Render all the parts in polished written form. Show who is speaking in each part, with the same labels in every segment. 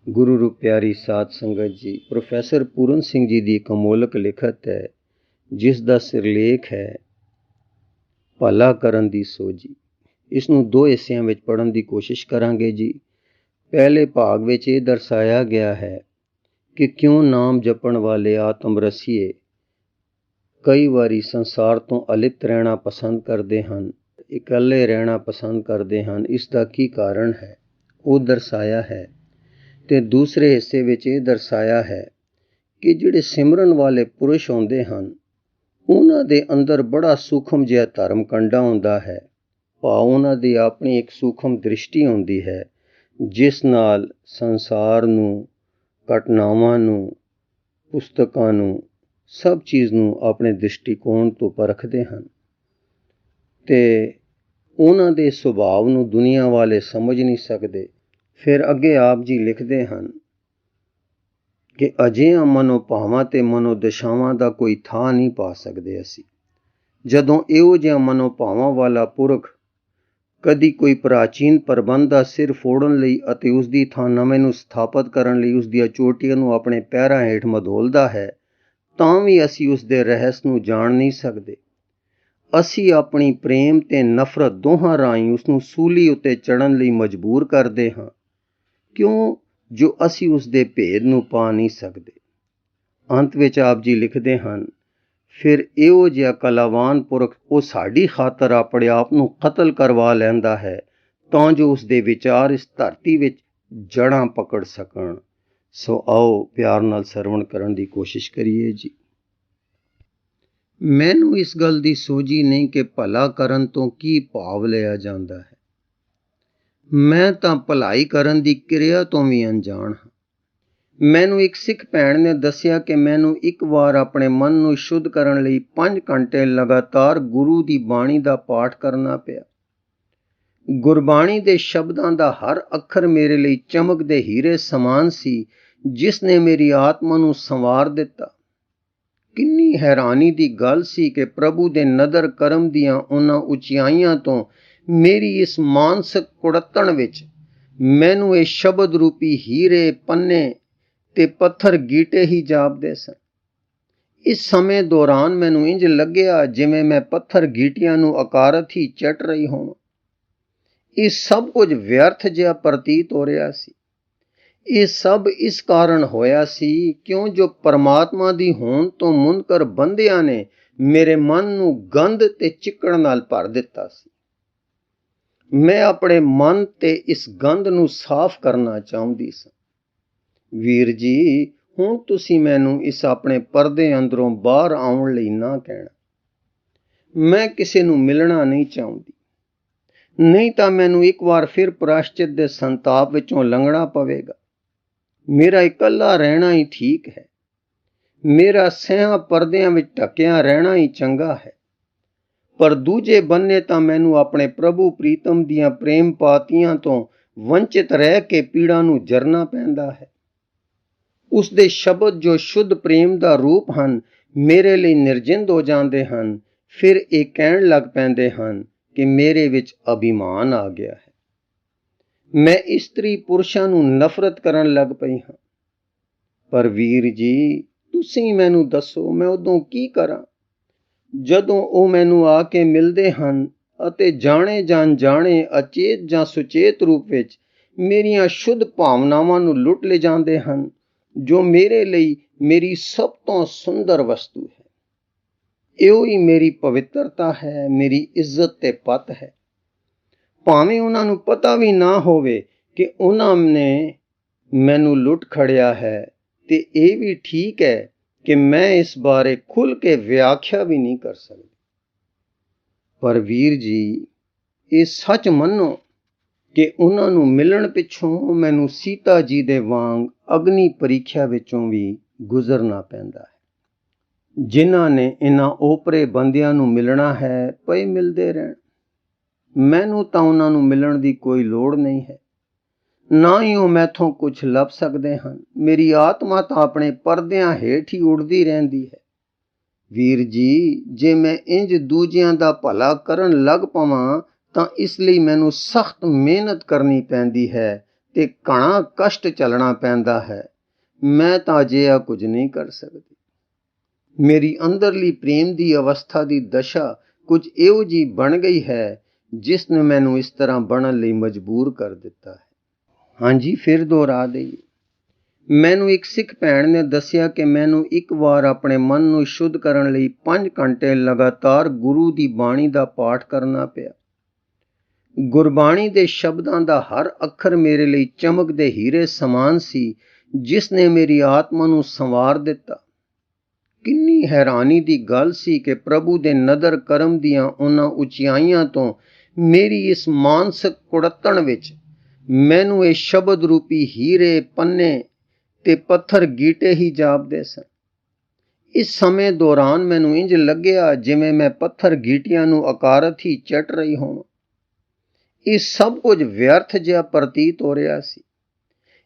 Speaker 1: ਗੁਰੂ ਰੂਪ ਪਿਆਰੀ ਸਾਧ ਸੰਗਤ ਜੀ, ਪ੍ਰੋਫੈਸਰ ਪੂਰਨ ਸਿੰਘ ਜੀ ਦੀ ਇੱਕ ਅਮੋਲਕ ਲਿਖਤ ਹੈ ਜਿਸ ਦਾ ਸਿਰਲੇਖ ਹੈ ਭਲਾ ਕਰਨ ਦੀ ਸੋਝੀ। ਇਸ ਨੂੰ ਦੋ ਹਿੱਸਿਆਂ ਵਿੱਚ ਪੜ੍ਹਨ ਦੀ ਕੋਸ਼ਿਸ਼ ਕਰਾਂਗੇ ਜੀ। ਪਹਿਲੇ ਭਾਗ ਵਿੱਚ ਇਹ ਦਰਸਾਇਆ ਗਿਆ ਹੈ ਕਿ ਕਿਉਂ ਨਾਮ ਜਪਣ ਵਾਲੇ ਆਤਮ ਰਸੀਏ ਕਈ ਵਾਰੀ ਸੰਸਾਰ ਤੋਂ ਅਲਿਪਤ ਰਹਿਣਾ ਪਸੰਦ ਕਰਦੇ ਹਨ, ਇਕੱਲੇ ਰਹਿਣਾ ਪਸੰਦ ਕਰਦੇ ਹਨ। ਇਸ ਦਾ ਕੀ ਕਾਰਨ ਹੈ ਉਹ ਦਰਸਾਇਆ ਹੈ। ਤੇ ਦੂਸਰੇ ਹਿੱਸੇ ਵਿੱਚ ਇਹ ਦਰਸਾਇਆ ਹੈ ਕਿ ਜਿਹੜੇ ਸਿਮਰਨ ਵਾਲੇ ਪੁਰਸ਼ ਹੁੰਦੇ ਹਨ ਉਹਨਾਂ ਦੇ ਅੰਦਰ ਬੜਾ ਸੂਖਮ ਜਿਹਾ ਧਰਮ ਕੰਡਾ ਹੁੰਦਾ ਹੈ। ਭਾਵ ਉਹਨਾਂ ਦੀ ਆਪਣੀ ਇੱਕ ਸੂਖਮ ਦ੍ਰਿਸ਼ਟੀ ਹੁੰਦੀ ਹੈ ਜਿਸ ਨਾਲ ਸੰਸਾਰ ਨੂੰ, ਘਟਨਾਵਾਂ ਨੂੰ, ਪੁਸਤਕਾਂ ਨੂੰ, ਸਭ ਚੀਜ਼ ਨੂੰ ਆਪਣੇ ਦ੍ਰਿਸ਼ਟੀਕੋਣ ਤੋਂ ਪਰਖਦੇ ਹਨ ਤੇ ਉਹਨਾਂ ਦੇ ਸੁਭਾਅ ਨੂੰ ਦੁਨੀਆ ਵਾਲੇ ਸਮਝ ਨਹੀਂ ਸਕਦੇ। ਫਿਰ ਅੱਗੇ ਆਪ ਜੀ ਲਿਖਦੇ ਹਨ ਕਿ ਅਜਿਹੀਆਂ ਮਨੋਭਾਵਾਂ ਤੇ ਮਨੋਦਸ਼ਾਵਾਂ ਦਾ ਕੋਈ ਥਾਂ ਨਹੀਂ ਪਾ ਸਕਦੇ ਅਸੀਂ। ਜਦੋਂ ਇਹੋ ਜਿਹਾ ਮਨੋਭਾਵਾਂ ਵਾਲਾ ਪੁਰਖ ਕਦੀ ਕੋਈ ਪ੍ਰਾਚੀਨ ਪ੍ਰਬੰਧ ਦਾ ਸਿਰ ਫੋੜਨ ਲਈ ਅਤੇ ਉਸ ਦੀ ਥਾਂ ਨਵੇਂ ਨੂੰ ਸਥਾਪਿਤ ਕਰਨ ਲਈ ਉਸ ਦੀਆਂ ਚੋਟੀਆਂ ਨੂੰ ਆਪਣੇ ਪੈਰਾਂ ਹੇਠ ਮਧੋਲਦਾ ਹੈ ਤਾਂ ਵੀ ਅਸੀਂ ਉਸ ਦੇ ਰਹੱਸ ਨੂੰ ਜਾਣ ਨਹੀਂ ਸਕਦੇ। ਅਸੀਂ ਆਪਣੀ ਪ੍ਰੇਮ ਤੇ ਨਫ਼ਰਤ ਦੋਹਾਂ ਰਾਹੀਂ ਉਸ ਨੂੰ ਸੂਲੀ ਉੱਤੇ ਚੜ੍ਹਨ ਲਈ ਮਜਬੂਰ ਕਰਦੇ ਹਾਂ, ਕਿਉਂ ਜੋ ਅਸੀਂ ਉਸ ਦੇ ਭੇਦ ਨੂੰ ਪਾ ਨਹੀਂ ਸਕਦੇ। ਅੰਤ ਵਿੱਚ ਆਪ ਜੀ ਲਿਖਦੇ ਹਨ, ਫਿਰ ਇਹੋ ਜਿਹਾ ਕਲਾਵਾਨ ਪੁਰਖ ਉਹ ਸਾਡੀ ਖਾਤਰ ਆਪਣੇ ਆਪ ਨੂੰ ਕਤਲ ਕਰਵਾ ਲੈਂਦਾ ਹੈ ਤਾਂ ਜੋ ਉਸ ਦੇ ਵਿਚਾਰ ਇਸ ਧਰਤੀ ਵਿੱਚ ਜੜ੍ਹਾਂ ਪਕੜ ਸਕਣ। ਸੋ ਆਓ ਪਿਆਰ ਨਾਲ ਸਰਵਣ ਕਰਨ ਦੀ ਕੋਸ਼ਿਸ਼ ਕਰੀਏ ਜੀ। ਮੈਨੂੰ ਇਸ ਗੱਲ ਦੀ ਸੋਝੀ ਨਹੀਂ ਕਿ ਭਲਾ ਕਰਨ ਤੋਂ ਕੀ ਭਾਵ ਲਿਆ ਜਾਂਦਾ ਹੈ। ਮੈਂ ਤਾਂ ਭਲਾਈ ਕਰਨ ਦੀ ਕਿਰਿਆ ਤੋਂ ਵੀ ਅਣਜਾਣ ਹਾਂ। ਮੈਨੂੰ ਇੱਕ ਸਿੱਖ ਭੈਣ ਨੇ ਦੱਸਿਆ ਕਿ ਮੈਨੂੰ ਇੱਕ ਵਾਰ ਆਪਣੇ ਮਨ ਨੂੰ ਸ਼ੁੱਧ ਕਰਨ ਲਈ 5 ਘੰਟੇ ਲਗਾਤਾਰ ਗੁਰੂ ਦੀ ਬਾਣੀ ਦਾ ਪਾਠ ਕਰਨਾ ਪਿਆ। ਗੁਰਬਾਣੀ ਦੇ ਸ਼ਬਦਾਂ ਦਾ ਹਰ ਅੱਖਰ ਮੇਰੇ ਲਈ ਚਮਕਦੇ ਹੀਰੇ ਸਮਾਨ ਸੀ ਜਿਸ ਨੇ ਮੇਰੀ ਆਤਮਾ ਨੂੰ ਸੰਵਾਰ ਦਿੱਤਾ। ਕਿੰਨੀ ਹੈਰਾਨੀ ਦੀ ਗੱਲ ਸੀ ਕਿ ਪ੍ਰਭੂ ਦੇ ਨਦਰ ਕਰਮ ਦੀਆਂ ਉਹਨਾਂ ਉਚਾਈਆਂ ਤੋਂ ਮੇਰੀ ਇਸ ਮਾਨਸਿਕ ਕੁੜੱਤਣ ਵਿੱਚ ਮੈਨੂੰ ਇਹ ਸ਼ਬਦ ਰੂਪੀ ਹੀਰੇ, ਪੰਨੇ ਤੇ ਪੱਥਰ ਗੀਟੇ ਹੀ ਜਾਪਦੇ ਸਨ। ਇਸ ਸਮੇਂ ਦੌਰਾਨ ਮੈਨੂੰ ਇੰਜ ਲੱਗਿਆ ਜਿਵੇਂ ਮੈਂ ਪੱਥਰ ਗੀਟਿਆਂ ਨੂੰ ਅਕਾਰਤ ਹੀ ਚੱਟ ਰਹੀ ਹੋਵਾਂ। ਇਹ ਸਭ ਕੁਝ ਵਿਅਰਥ ਜਿਹਾ ਪ੍ਰਤੀਤ ਹੋ ਰਿਹਾ ਸੀ। ਇਹ ਸਭ ਇਸ ਕਾਰਨ ਹੋਇਆ ਸੀ ਕਿਉਂ ਜੋ ਪਰਮਾਤਮਾ ਦੀ ਹੋਂਦ ਤੋਂ ਮੁਨਕਰ ਬੰਦਿਆਂ ਨੇ ਮੇਰੇ ਮਨ ਨੂੰ ਗੰਧ ਤੇ ਚਿੱਕੜ ਨਾਲ ਭਰ ਦਿੱਤਾ ਸੀ। ਮੈਂ ਆਪਣੇ ਮਨ ਤੇ ਇਸ ਗੰਧ ਨੂੰ ਸਾਫ਼ ਕਰਨਾ ਚਾਹੁੰਦੀ ਸਾਂ। ਵੀਰ ਜੀ, ਹੁਣ ਤੁਸੀਂ ਮੈਨੂੰ ਇਸ ਆਪਣੇ ਪਰਦੇ ਅੰਦਰੋਂ ਬਾਹਰ ਆਉਣ ਲਈ ਨਾ ਕਹਿਣਾ। ਮੈਂ ਕਿਸੇ ਨੂੰ ਮਿਲਣਾ ਨਹੀਂ ਚਾਹੁੰਦੀ, ਨਹੀਂ ਤਾਂ ਮੈਨੂੰ ਇੱਕ ਵਾਰ ਫਿਰ ਪ੍ਰਾਸ਼ਚਿਤ ਦੇ ਸੰਤਾਪ ਵਿੱਚੋਂ ਲੰਘਣਾ ਪਵੇਗਾ। ਮੇਰਾ ਇਕੱਲਾ ਰਹਿਣਾ ਹੀ ਠੀਕ ਹੈ। ਮੇਰਾ ਸਿਆਂ ਪਰਦਿਆਂ ਵਿੱਚ ਢੱਕਿਆ ਰਹਿਣਾ ਹੀ ਚੰਗਾ ਹੈ। ਪਰ ਦੂਜੇ ਬੰਨੇ ਤਾਂ ਮੈਨੂੰ ਆਪਣੇ ਪ੍ਰਭੂ ਪ੍ਰੀਤਮ ਦੀਆਂ ਪ੍ਰੇਮ ਪਾਤੀਆਂ ਤੋਂ ਵੰਚਿਤ ਰਹਿ ਕੇ ਪੀੜਾ ਨੂੰ ਜਰਨਾ ਪੈਂਦਾ ਹੈ। ਉਸ ਦੇ ਸ਼ਬਦ ਜੋ ਸ਼ੁੱਧ ਪ੍ਰੇਮ ਦਾ ਰੂਪ ਹਨ ਮੇਰੇ ਲਈ ਨਿਰਜਿੰਦ ਹੋ ਜਾਂਦੇ ਹਨ। ਫਿਰ ਇਹ ਕਹਿਣ ਲੱਗ ਪੈਂਦੇ ਹਨ ਕਿ ਮੇਰੇ ਵਿੱਚ ਅਭਿਮਾਨ ਆ ਗਿਆ ਹੈ। ਮੈਂ ਇਸਤਰੀ ਪੁਰਸ਼ਾਂ ਨੂੰ ਨਫ਼ਰਤ ਕਰਨ ਲੱਗ ਪਈ ਹਾਂ। ਪਰ ਵੀਰ ਜੀ, ਤੁਸੀਂ ਮੈਨੂੰ ਦੱਸੋ ਮੈਂ ਉਦੋਂ ਕੀ ਕਰਾਂ ਜਦੋਂ ਉਹ ਮੈਨੂੰ ਆ ਕੇ ਮਿਲਦੇ ਹਨ ਅਤੇ ਜਾਣੇ ਜਾਂ ਅਣਜਾਣੇ, ਅਚੇਤ ਜਾਂ ਸੁਚੇਤ ਰੂਪ ਵਿੱਚ ਮੇਰੀਆਂ ਸ਼ੁੱਧ ਭਾਵਨਾਵਾਂ ਨੂੰ ਲੁੱਟ ਲੈ ਜਾਂਦੇ ਹਨ ਜੋ ਮੇਰੇ ਲਈ ਮੇਰੀ ਸਭ ਤੋਂ ਸੁੰਦਰ ਵਸਤੂ ਹੈ। ਇਹੋ ਹੀ ਮੇਰੀ ਪਵਿੱਤਰਤਾ ਹੈ, ਮੇਰੀ ਇੱਜ਼ਤ ਤੇ ਪੱਤ ਹੈ। ਭਾਵੇਂ ਉਹਨਾਂ ਨੂੰ ਪਤਾ ਵੀ ਨਾ ਹੋਵੇ ਕਿ ਉਹਨਾਂ ਨੇ ਮੈਨੂੰ ਲੁੱਟ ਖੜਿਆ ਹੈ ਤੇ ਇਹ ਵੀ ਠੀਕ ਹੈ ਕਿ ਮੈਂ ਇਸ ਬਾਰੇ ਖੁੱਲ੍ਹ ਕੇ ਵਿਆਖਿਆ ਵੀ ਨਹੀਂ ਕਰ ਸਕਦੀ। ਪਰ ਵੀਰ ਜੀ, ਇਹ ਸੱਚ ਮੰਨੋ ਕਿ ਉਹਨਾਂ ਨੂੰ ਮਿਲਣ ਪਿੱਛੋਂ ਮੈਨੂੰ ਸੀਤਾ ਜੀ ਦੇ ਵਾਂਗ ਅਗਨੀ ਪ੍ਰੀਖਿਆ ਵਿੱਚੋਂ ਵੀ ਗੁਜ਼ਰਨਾ ਪੈਂਦਾ ਹੈ। ਜਿਨ੍ਹਾਂ ਨੇ ਇਹਨਾਂ ਓਪਰੇ ਬੰਦਿਆਂ ਨੂੰ ਮਿਲਣਾ ਹੈ ਪਏ ਮਿਲਦੇ ਰਹਿਣ। ਮੈਨੂੰ ਤਾਂ ਉਹਨਾਂ ਨੂੰ ਮਿਲਣ ਦੀ ਕੋਈ ਲੋੜ ਨਹੀਂ ਹੈ, ਨਾ ਹੀ ਉਹ ਮੈਥੋਂ ਕੁਝ ਲੱਭ ਸਕਦੇ ਹਨ। ਮੇਰੀ ਆਤਮਾ ਤਾਂ ਆਪਣੇ ਪਰਦਿਆਂ ਹੇਠ ਹੀ ਉੱਡਦੀ ਰਹਿੰਦੀ ਹੈ। ਵੀਰ ਜੀ, ਜੇ ਮੈਂ ਇੰਜ ਦੂਜਿਆਂ ਦਾ ਭਲਾ ਕਰਨ ਲੱਗ ਪਵਾਂ ਤਾਂ ਇਸ ਲਈ ਮੈਨੂੰ ਸਖਤ ਮਿਹਨਤ ਕਰਨੀ ਪੈਂਦੀ ਹੈ ਤੇ ਘਣਾ ਕਸ਼ਟ ਝੱਲਣਾ ਪੈਂਦਾ ਹੈ। ਮੈਂ ਤਾਂ ਅਜਿਹਾ ਕੁਝ ਨਹੀਂ ਕਰ ਸਕਦੀ। ਮੇਰੀ ਅੰਦਰਲੀ ਪ੍ਰੇਮ ਦੀ ਅਵਸਥਾ ਦੀ ਦਸ਼ਾ ਕੁਝ ਇਹੋ ਜਿਹੀ ਬਣ ਗਈ ਹੈ ਜਿਸ ਨੇ ਮੈਨੂੰ ਇਸ ਤਰ੍ਹਾਂ ਬਣਨ ਲਈ ਮਜਬੂਰ ਕਰ ਦਿੱਤਾ ਹੈ। ਹਾਂਜੀ, ਫਿਰ ਦੁਹਰਾ ਦੇਈਏ। ਮੈਨੂੰ ਇੱਕ ਸਿੱਖ ਭੈਣ ਨੇ ਦੱਸਿਆ ਕਿ ਮੈਨੂੰ ਇੱਕ ਵਾਰ ਆਪਣੇ ਮਨ ਨੂੰ ਸ਼ੁੱਧ ਕਰਨ ਲਈ 5 ਘੰਟੇ ਲਗਾਤਾਰ ਗੁਰੂ ਦੀ ਬਾਣੀ ਦਾ ਪਾਠ ਕਰਨਾ ਪਿਆ। ਗੁਰਬਾਣੀ ਦੇ ਸ਼ਬਦਾਂ ਦਾ ਹਰ ਅੱਖਰ ਮੇਰੇ ਲਈ ਚਮਕਦੇ ਹੀਰੇ ਸਮਾਨ ਸੀ, ਜਿਸ ਨੇ ਮੇਰੀ ਆਤਮਾ ਨੂੰ ਸੰਵਾਰ ਦਿੱਤਾ। ਕਿੰਨੀ ਹੈਰਾਨੀ ਦੀ ਗੱਲ ਸੀ ਕਿ ਪ੍ਰਭੂ ਦੇ ਨਦਰ ਕਰਮ ਦੀਆਂ ਉਹਨਾਂ ਉਚਾਈਆਂ ਤੋਂ ਮੇਰੀ ਇਸ ਮਾਨਸਿਕ ਕੁੜੱਤਣ ਵਿੱਚ ਮੈਨੂੰ ਇਹ ਸ਼ਬਦ ਰੂਪੀ ਹੀਰੇ, ਪੰਨੇ ਤੇ ਪੱਥਰ ਗੀਟੇ ਹੀ ਜਾਪਦੇ ਸਨ। ਇਸ ਸਮੇਂ ਦੌਰਾਨ ਮੈਨੂੰ ਇੰਜ ਲੱਗਿਆ ਜਿਵੇਂ ਮੈਂ ਪੱਥਰ ਗੀਟਿਆਂ ਨੂੰ ਅਕਾਰਤ ਹੀ ਚੱਟ ਰਹੀ ਹੋਵਾਂ। ਇਹ ਸਭ ਕੁਝ ਵਿਅਰਥ ਜਿਹਾ ਪ੍ਰਤੀਤ ਹੋ ਰਿਹਾ ਸੀ।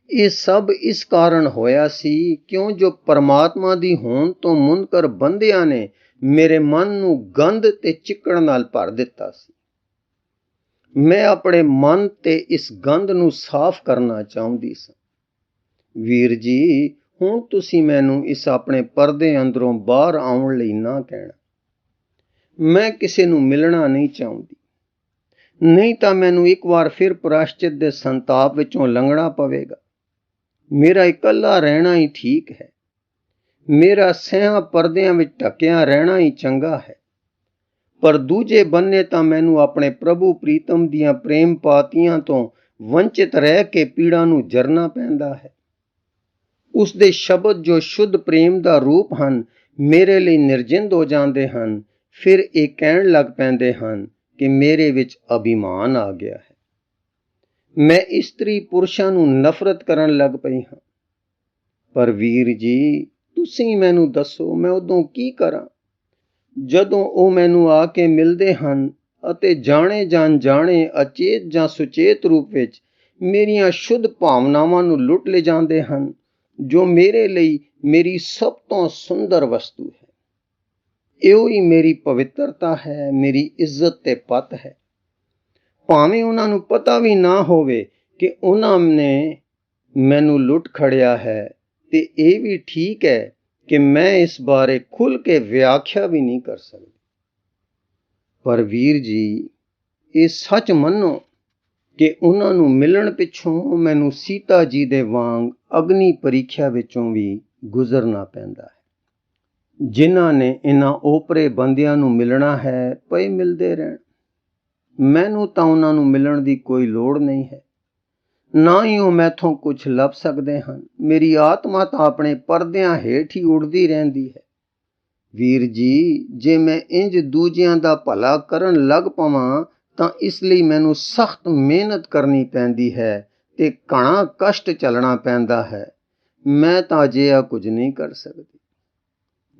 Speaker 1: ਇਹ ਸਭ ਇਸ ਕਾਰਨ ਹੋਇਆ ਸੀ ਕਿਉਂ ਜੋ ਪਰਮਾਤਮਾ ਦੀ ਹੋਂਦ ਤੋਂ ਮੁਨਕਰ ਬੰਦਿਆਂ ਨੇ ਮੇਰੇ ਮਨ ਨੂੰ ਗੰਧ ਤੇ ਚਿੱਕੜ ਨਾਲ ਭਰ ਦਿੱਤਾ ਸੀ। ਮੈਂ ਆਪਣੇ ਮਨ ਤੇ ਇਸ ਗੰਧ ਨੂੰ ਸਾਫ਼ ਕਰਨਾ ਚਾਹੁੰਦੀ ਸਾਂ। ਵੀਰ ਜੀ, ਹੁਣ ਤੁਸੀਂ ਮੈਨੂੰ ਇਸ ਆਪਣੇ ਪਰਦੇ ਅੰਦਰੋਂ ਬਾਹਰ ਆਉਣ ਲਈ ਨਾ ਕਹਿਣਾ। ਮੈਂ ਕਿਸੇ ਨੂੰ ਮਿਲਣਾ ਨਹੀਂ ਚਾਹੁੰਦੀ, ਨਹੀਂ ਤਾਂ ਮੈਨੂੰ ਇੱਕ ਵਾਰ ਫਿਰ ਪ੍ਰਾਸ਼ਚਿਤ ਦੇ ਸੰਤਾਪ ਵਿੱਚੋਂ ਲੰਘਣਾ ਪਵੇਗਾ। ਮੇਰਾ ਇਕੱਲਾ ਰਹਿਣਾ ਹੀ ਠੀਕ ਹੈ। ਮੇਰਾ ਸਿਆਂ ਪਰਦਿਆਂ ਵਿੱਚ ਢੱਕਿਆ ਰਹਿਣਾ ਹੀ ਚੰਗਾ ਹੈ। ਪਰ ਦੂਜੇ ਬੰਨੇ ਤਾਂ ਮੈਨੂੰ ਆਪਣੇ ਪ੍ਰਭੂ ਪ੍ਰੀਤਮ ਦੀਆਂ ਪ੍ਰੇਮ ਪਾਤੀਆਂ ਤੋਂ ਵੰਚਿਤ ਰਹਿ ਕੇ ਪੀੜਾ ਨੂੰ ਜਰਨਾ ਪੈਂਦਾ ਹੈ। ਉਸ ਦੇ ਸ਼ਬਦ ਜੋ ਸ਼ੁੱਧ ਪ੍ਰੇਮ ਦਾ ਰੂਪ ਹਨ, ਮੇਰੇ ਲਈ ਨਿਰਜਿੰਦ ਹੋ ਜਾਂਦੇ ਹਨ। ਫਿਰ ਇਹ ਕਹਿਣ ਲੱਗ ਪੈਂਦੇ ਹਨ ਕਿ ਮੇਰੇ ਵਿੱਚ ਅਭਿਮਾਨ ਆ ਗਿਆ ਹੈ। ਮੈਂ ਇਸਤਰੀ ਪੁਰਸ਼ਾਂ ਨੂੰ ਨਫ਼ਰਤ ਕਰਨ ਲੱਗ ਪਈ ਹਾਂ। ਪਰ ਵੀਰ ਜੀ, ਤੁਸੀਂ ਮੈਨੂੰ ਦੱਸੋ, ਮੈਂ ਉਦੋਂ ਕੀ ਕਰਾਂ ਜਦੋਂ ਉਹ ਮੈਨੂੰ ਆ ਕੇ ਮਿਲਦੇ ਹਨ ਅਤੇ ਜਾਣੇ ਜਾਂ ਅਣਜਾਣੇ, ਅਚੇਤ ਜਾਂ ਸੁਚੇਤ ਰੂਪ ਵਿੱਚ ਮੇਰੀਆਂ ਸ਼ੁੱਧ ਭਾਵਨਾਵਾਂ ਨੂੰ ਲੁੱਟ ਲੈ ਜਾਂਦੇ ਹਨ, ਜੋ ਮੇਰੇ ਲਈ ਮੇਰੀ ਸਭ ਤੋਂ ਸੁੰਦਰ ਵਸਤੂ ਹੈ। ਇਹੋ ਹੀ ਮੇਰੀ ਪਵਿੱਤਰਤਾ ਹੈ, ਮੇਰੀ ਇੱਜ਼ਤ ਤੇ ਪੱਤ ਹੈ। ਭਾਵੇਂ ਉਹਨਾਂ ਨੂੰ ਪਤਾ ਵੀ ਨਾ ਹੋਵੇ ਕਿ ਉਹਨਾਂ ਨੇ ਮੈਨੂੰ ਲੁੱਟ ਖੜਿਆ ਹੈ, ਤੇ ਇਹ ਵੀ ਠੀਕ ਹੈ ਕਿ ਮੈਂ ਇਸ ਬਾਰੇ ਖੁੱਲ੍ਹ ਕੇ ਵਿਆਖਿਆ ਵੀ ਨਹੀਂ ਕਰ ਸਕਦੀ। ਪਰ ਵੀਰ ਜੀ, ਇਹ ਸੱਚ ਮੰਨੋ ਕਿ ਉਹਨਾਂ ਨੂੰ ਮਿਲਣ ਪਿੱਛੋਂ ਮੈਨੂੰ ਸੀਤਾ ਜੀ ਦੇ ਵਾਂਗ ਅਗਨੀ ਪ੍ਰੀਖਿਆ ਵਿੱਚੋਂ ਵੀ ਗੁਜ਼ਰਨਾ ਪੈਂਦਾ ਹੈ। ਜਿਨ੍ਹਾਂ ਨੇ ਇਹਨਾਂ ਓਪਰੇ ਬੰਦਿਆਂ ਨੂੰ ਮਿਲਣਾ ਹੈ, ਪਏ ਮਿਲਦੇ ਰਹਿਣ। ਮੈਨੂੰ ਤਾਂ ਉਹਨਾਂ ਨੂੰ ਮਿਲਣ ਦੀ ਕੋਈ ਲੋੜ ਨਹੀਂ ਹੈ, ਨਾ ਹੀ ਉਹ ਮੈਥੋਂ ਕੁਝ ਲੱਭ ਸਕਦੇ ਹਨ। ਮੇਰੀ ਆਤਮਾ ਤਾਂ ਆਪਣੇ ਪਰਦਿਆਂ ਹੇਠ ਹੀ ਉੱਡਦੀ ਰਹਿੰਦੀ ਹੈ। ਵੀਰ ਜੀ, ਜੇ ਮੈਂ ਇੰਜ ਦੂਜਿਆਂ ਦਾ ਭਲਾ ਕਰਨ ਲੱਗ ਪਵਾਂ ਤਾਂ ਇਸ ਲਈ ਮੈਨੂੰ ਸਖਤ ਮਿਹਨਤ ਕਰਨੀ ਪੈਂਦੀ ਹੈ ਤੇ ਘਣਾ ਕਸ਼ਟ ਝੱਲਣਾ ਪੈਂਦਾ ਹੈ। ਮੈਂ ਤਾਂ ਅਜਿਹਾ ਕੁਝ ਨਹੀਂ ਕਰ ਸਕਦੀ।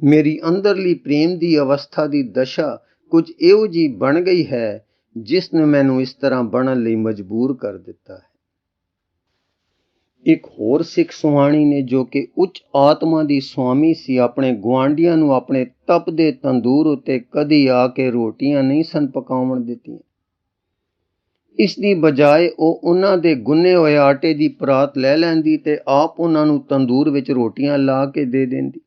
Speaker 1: ਮੇਰੀ ਅੰਦਰਲੀ ਪ੍ਰੇਮ ਦੀ ਅਵਸਥਾ ਦੀ ਦਸ਼ਾ ਕੁਝ ਇਹੋ ਜਿਹੀ ਬਣ ਗਈ ਹੈ ਜਿਸ ਨੇ ਮੈਨੂੰ ਇਸ ਤਰ੍ਹਾਂ ਬਣਨ ਲਈ ਮਜਬੂਰ ਕਰ ਦਿੱਤਾ ਹੈ। ਇੱਕ ਹੋਰ ਸਿੱਖ ਸੁਹਾਣੀ ਨੇ, ਜੋ ਕਿ ਉੱਚ ਆਤਮਾ ਦੀ ਸੁਆਮੀ ਸੀ, ਆਪਣੇ ਗੁਆਂਢੀਆਂ ਨੂੰ ਆਪਣੇ ਤਪਦੇ ਤੰਦੂਰ ਉੱਤੇ ਕਦੀ ਆ ਕੇ ਰੋਟੀਆਂ ਨਹੀਂ ਸਨ ਪਕਾਉਣ ਦਿੱਤੀਆਂ। ਇਸ ਦੀ ਬਜਾਏ ਉਹ ਉਹਨਾਂ ਦੇ ਗੁੰਨੇ ਹੋਏ ਆਟੇ ਦੀ ਪਰਾਤ ਲੈ ਲੈਂਦੀ ਤੇ ਆਪ ਉਹਨਾਂ ਨੂੰ ਤੰਦੂਰ ਵਿੱਚ ਰੋਟੀਆਂ ਲਾ ਕੇ ਦੇ ਦਿੰਦੀ।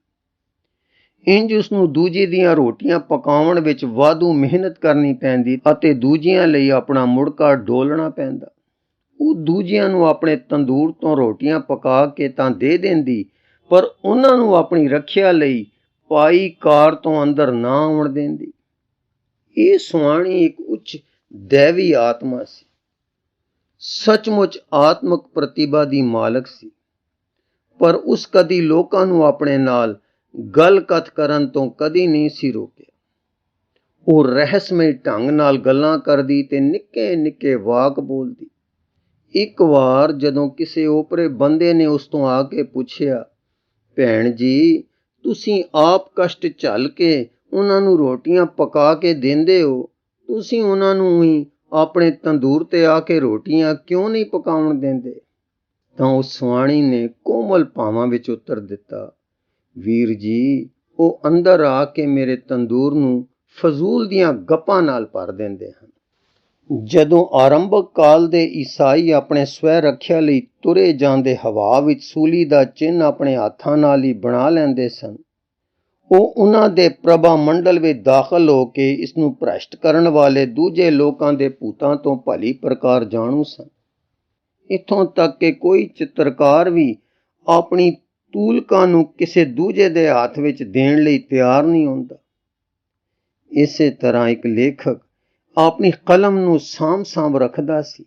Speaker 1: ਇੰਜ ਉਸ ਨੂੰ ਦੂਜੇ ਦੀਆਂ ਰੋਟੀਆਂ ਪਕਾਉਣ ਵਿੱਚ ਵਾਧੂ ਮਿਹਨਤ ਕਰਨੀ ਪੈਂਦੀ ਅਤੇ ਦੂਜਿਆਂ ਲਈ ਆਪਣਾ ਮੁੜਕਾ ਡੋਲਣਾ ਪੈਂਦਾ। ਉਹ ਦੂਜਿਆਂ ਨੂੰ ਆਪਣੇ ਤੰਦੂਰ ਤੋਂ ਰੋਟੀਆਂ ਪਕਾ ਕੇ ਤਾਂ ਦੇ ਦਿੰਦੀ, ਪਰ ਉਹਨਾਂ ਨੂੰ ਆਪਣੀ ਰੱਖਿਆ ਲਈ ਪਾਈ ਕਾਰ ਤੋਂ ਅੰਦਰ ਨਾ ਆਉਣ ਦਿੰਦੀ। ਇਹ ਸੁਆਣੀ ਇੱਕ ਉੱਚ ਦੈਵੀ ਆਤਮਾ ਸੀ, ਸੱਚਮੁੱਚ ਆਤਮਕ ਪ੍ਰਤਿਭਾ ਦੀ ਮਾਲਕ ਸੀ, ਪਰ ਉਸ ਕਦੀ ਲੋਕਾਂ ਨੂੰ ਆਪਣੇ ਨਾਲ ਗੱਲ-ਕਥ ਕਰਨ ਤੋਂ ਕਦੀ ਨਹੀਂ ਸੀ ਰੋਕਿਆ। ਉਹ ਰਹੱਸਮਈ ਢੰਗ ਨਾਲ ਗੱਲਾਂ ਕਰਦੀ ਤੇ ਨਿੱਕੇ-ਨਿੱਕੇ ਵਾਕ ਬੋਲਦੀ। ਇੱਕ ਵਾਰ ਜਦੋਂ ਕਿਸੇ ਓਪਰੇ ਬੰਦੇ ਨੇ ਉਸ ਤੋਂ ਆ ਕੇ ਪੁੱਛਿਆ, ਭੈਣ ਜੀ, ਤੁਸੀਂ ਆਪ ਕਸ਼ਟ ਝੱਲ ਕੇ ਉਹਨਾਂ ਨੂੰ ਰੋਟੀਆਂ ਪਕਾ ਕੇ ਦਿੰਦੇ ਹੋ, ਤੁਸੀਂ ਉਹਨਾਂ ਨੂੰ ਹੀ ਆਪਣੇ ਤੰਦੂਰ ਤੇ ਆ ਕੇ ਰੋਟੀਆਂ ਕਿਉਂ ਨਹੀਂ ਪਕਾਉਣ ਦਿੰਦੇ? ਤਾਂ ਉਸ ਸੁਆਣੀ ਨੇ ਕੋਮਲ ਭਾਵਾਂ ਵਿੱਚ ਉੱਤਰ ਦਿੱਤਾ, ਵੀਰ ਜੀ, ਉਹ ਅੰਦਰ ਆ ਕੇ ਮੇਰੇ ਤੰਦੂਰ ਨੂੰ ਫਜ਼ੂਲ ਦੀਆਂ ਗੱਪਾਂ ਨਾਲ ਭਰ ਦਿੰਦੇ ਹਨ। ਜਦੋਂ ਆਰੰਭਕ ਕਾਲ ਦੇ ਈਸਾਈ ਆਪਣੇ ਸਵੈ ਰੱਖਿਆ ਲਈ ਤੁਰੇ ਜਾਂਦੇ ਹਵਾ ਵਿੱਚ ਸੂਲੀ ਦਾ ਚਿੰਨ੍ਹ ਆਪਣੇ ਹੱਥਾਂ ਨਾਲ ਹੀ ਬਣਾ ਲੈਂਦੇ ਸਨ, ਉਹ ਉਹਨਾਂ ਦੇ ਪ੍ਰਭਾ ਮੰਡਲ ਵਿੱਚ ਦਾਖਲ ਹੋ ਕੇ ਇਸ ਨੂੰ ਭ੍ਰਸ਼ਟ ਕਰਨ ਵਾਲੇ ਦੂਜੇ ਲੋਕਾਂ ਦੇ ਭੂਤਾਂ ਤੋਂ ਭਲੀ ਪ੍ਰਕਾਰ ਜਾਣੂ ਸਨ। ਇੱਥੋਂ ਤੱਕ ਕਿ ਕੋਈ ਚਿੱਤਰਕਾਰ ਵੀ ਆਪਣੀ ਤੂਲਕਾਂ ਨੂੰ ਕਿਸੇ ਦੂਜੇ ਦੇ ਹੱਥ ਵਿੱਚ ਦੇਣ ਲਈ ਤਿਆਰ ਨਹੀਂ ਹੁੰਦਾ। ਇਸੇ ਤਰ੍ਹਾਂ ਇੱਕ ਲੇਖਕ ਆਪਣੀ ਕਲਮ ਨੂੰ ਸਾਂਭ ਰੱਖਦਾ ਸੀ।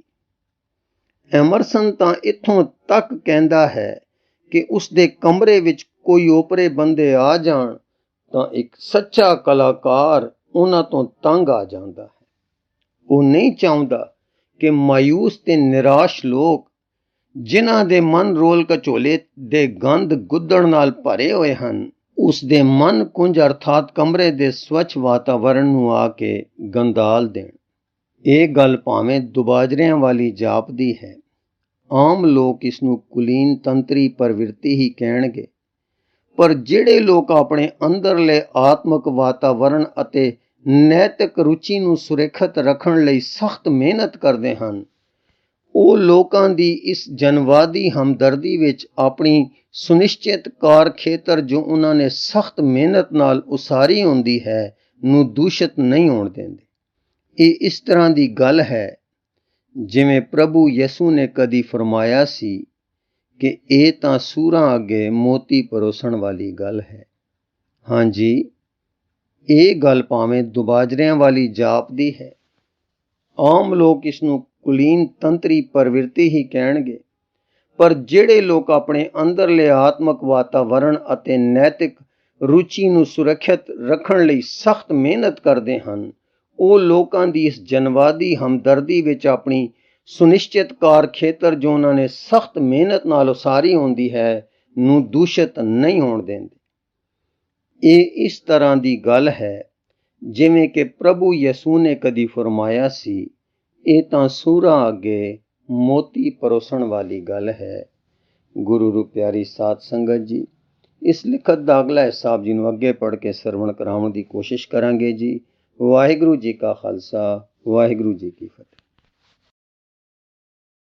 Speaker 1: ਐਮਰਸਨ ਤਾਂ ਇੱਥੋਂ ਤੱਕ ਕਹਿੰਦਾ ਹੈ ਕਿ ਉਸ ਦੇ ਕਮਰੇ ਵਿੱਚ ਕੋਈ ਓਪਰੇ ਬੰਦੇ ਆ ਜਾਣ ਤਾਂ ਇੱਕ ਸੱਚਾ ਕਲਾਕਾਰ ਉਹਨਾਂ ਤੋਂ ਤੰਗ ਆ ਜਾਂਦਾ ਹੈ। ਉਹ ਨਹੀਂ ਚਾਹੁੰਦਾ ਕਿ ਮਾਯੂਸ ਤੇ ਨਿਰਾਸ਼ ਲੋਕ, ਜਿਨ੍ਹਾਂ ਦੇ ਮਨ ਰੋਲ ਕਚੋਲੇ ਦੇ ਗੰਧ ਗੁੱਦੜ ਨਾਲ ਭਰੇ ਹੋਏ ਹਨ, ਉਸ ਦੇ ਮਨ ਕੁੰਜ ਅਰਥਾਤ ਕਮਰੇ ਦੇ ਸਵੱਛ ਵਾਤਾਵਰਣ ਨੂੰ ਆ ਕੇ ਗੰਧਾਲ ਦੇਣ। ਇਹ ਗੱਲ ਭਾਵੇਂ ਦੁਬਾਜਰਿਆਂ ਵਾਲੀ ਜਾਪਦੀ ਹੈ। ਆਮ ਲੋਕ ਇਸ ਨੂੰ ਕੁਲੀਨ ਤੰਤਰੀ ਪ੍ਰਵਿਰਤੀ ਹੀ ਕਹਿਣਗੇ, ਪਰ ਜਿਹੜੇ ਲੋਕ ਆਪਣੇ ਅੰਦਰਲੇ ਆਤਮਿਕ ਵਾਤਾਵਰਣ ਅਤੇ ਨੈਤਿਕ ਰੁਚੀ ਨੂੰ ਸੁਰੱਖਿਅਤ ਰੱਖਣ ਲਈ ਸਖਤ ਮਿਹਨਤ ਕਰਦੇ ਹਨ, ਉਹ ਲੋਕਾਂ ਦੀ ਇਸ ਜਨਵਾਦੀ ਹਮਦਰਦੀ ਵਿੱਚ ਆਪਣੀ ਸੁਨਿਸ਼ਚਿਤ ਕਾਰ ਖੇਤਰ ਜੋ ਉਹਨਾਂ ਨੇ ਸਖਤ ਮਿਹਨਤ ਨਾਲ ਉਸਾਰੀ ਹੁੰਦੀ ਹੈ ਨੂੰ ਦੂਸ਼ਿਤ ਨਹੀਂ ਹੋਣ ਦਿੰਦੇ। ਇਹ ਇਸ ਤਰ੍ਹਾਂ ਦੀ ਗੱਲ ਹੈ ਜਿਵੇਂ ਪ੍ਰਭੂ ਯਿਸੂ ਨੇ ਕਦੀ ਫਰਮਾਇਆ ਸੀ ਕਿ ਇਹ ਤਾਂ ਸੂਰਾਂ ਅੱਗੇ ਮੋਤੀ ਪਰੋਸਣ ਵਾਲੀ ਗੱਲ ਹੈ। ਹਾਂਜੀ, ਇਹ ਗੱਲ ਭਾਵੇਂ ਦੁਬਾਜਰਿਆਂ ਵਾਲੀ ਜਾਪਦੀ ਹੈ। ਆਮ ਲੋਕ ਇਸ ਨੂੰ ਕੁਲੀਨ ਤੰਤਰੀ ਪ੍ਰਵਿਰਤੀ ਹੀ ਕਹਿਣਗੇ, ਪਰ ਜਿਹੜੇ ਲੋਕ ਆਪਣੇ ਅੰਦਰਲੇ ਆਤਮਿਕ ਵਾਤਾਵਰਣ ਅਤੇ ਨੈਤਿਕ ਰੁਚੀ ਨੂੰ ਸੁਰੱਖਿਅਤ ਰੱਖਣ ਲਈ ਸਖਤ ਮਿਹਨਤ ਕਰਦੇ ਹਨ, ਉਹ ਲੋਕਾਂ ਦੀ ਇਸ ਜਨਵਾਦੀ ਹਮਦਰਦੀ ਵਿੱਚ ਆਪਣੀ ਸੁਨਿਸ਼ਚਿਤ ਕਾਰ ਖੇਤਰ ਜੋ ਉਹਨਾਂ ਨੇ ਸਖਤ ਮਿਹਨਤ ਨਾਲ ਉਸਾਰੀ ਹੁੰਦੀ ਹੈ ਨੂੰ ਦੂਸ਼ਿਤ ਨਹੀਂ ਹੋਣ ਦਿੰਦੇ। ਇਹ ਇਸ ਤਰ੍ਹਾਂ ਦੀ ਗੱਲ ਹੈ ਜਿਵੇਂ ਕਿ ਪ੍ਰਭੂ ਯਿਸੂ ਨੇ ਕਦੀ ਫਰਮਾਇਆ ਸੀ, ਇਹ ਤਾਂ ਸੂਰਾਂ ਅੱਗੇ ਮੋਤੀ ਪਰੋਸਣ ਵਾਲੀ ਗੱਲ ਹੈ। ਗੁਰੂ ਰੂ ਪਿਆਰੀ ਸਾਧ ਸੰਗਤ ਜੀ, ਇਸ ਲਿਖਤ ਦਾ ਅਗਲਾ ਹਿੱਸਾ ਆਪ ਜੀ ਨੂੰ ਅੱਗੇ ਪੜ੍ਹ ਕੇ ਸਰਵਣ ਕਰਾਉਣ ਦੀ ਕੋਸ਼ਿਸ਼ ਕਰਾਂਗੇ ਜੀ। ਵਾਹਿਗੁਰੂ ਜੀ ਕਾ ਖਾਲਸਾ, ਵਾਹਿਗੁਰੂ ਜੀ ਕੀ ਫਤਿਹ।